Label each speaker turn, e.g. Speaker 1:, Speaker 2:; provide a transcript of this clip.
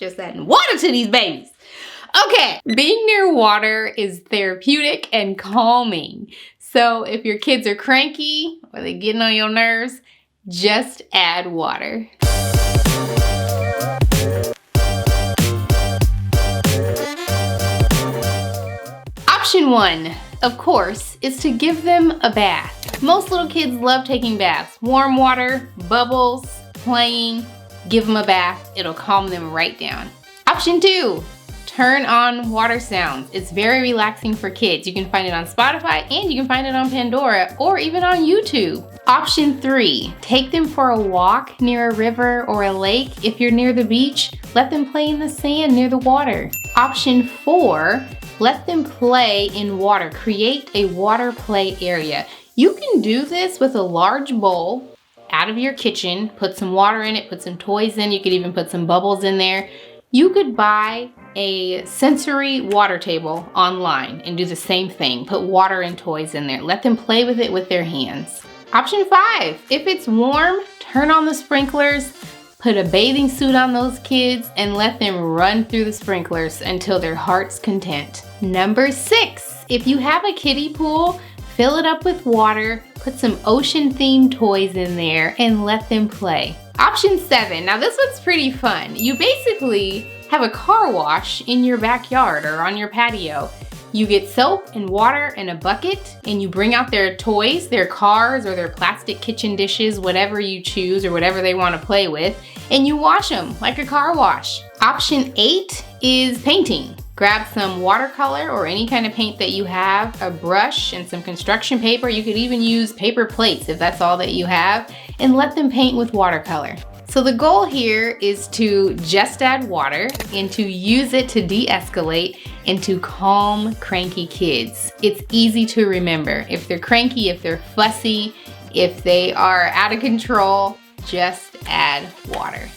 Speaker 1: Just adding water to these babies. Okay, being near water is therapeutic and calming. So if your kids are cranky or they're getting on your nerves, just add water. Option 1, of course, is to give them a bath. Most little kids love taking baths. Warm water, bubbles, playing, give them a bath. It'll calm them right down. Option 2, turn on water sounds. It's very relaxing for kids. You can find it on Spotify and you can find it on Pandora or even on YouTube. Option 3, take them for a walk near a river or a lake. If you're near the beach, let them play in the sand near the water. Option 4, let them play in water. Create a water play area. You can do this with a large bowl out of your kitchen. Put some water in it, put some toys in. You could even put some bubbles in there. You could buy a sensory water table online and do the same thing. Put water and toys in there. Let them play with it with their hands. Option 5, if it's warm, turn on the sprinklers, put a bathing suit on those kids, and let them run through the sprinklers until their heart's content. Number 6, if you have a kiddie pool, fill it up with water, put some ocean-themed toys in there, and let them play. Option 7, now this one's pretty fun. You basically have a car wash in your backyard or on your patio. You get soap and water and a bucket, and you bring out their toys, their cars or their plastic kitchen dishes, whatever you choose or whatever they want to play with, and you wash them like a car wash. Option 8 is painting. Grab some watercolor or any kind of paint that you have, a brush and some construction paper. You could even use paper plates if that's all that you have, and let them paint with watercolor. So the goal here is to just add water and to use it to de-escalate and to calm cranky kids. It's easy to remember. If they're cranky, if they're fussy, if they are out of control, just add water.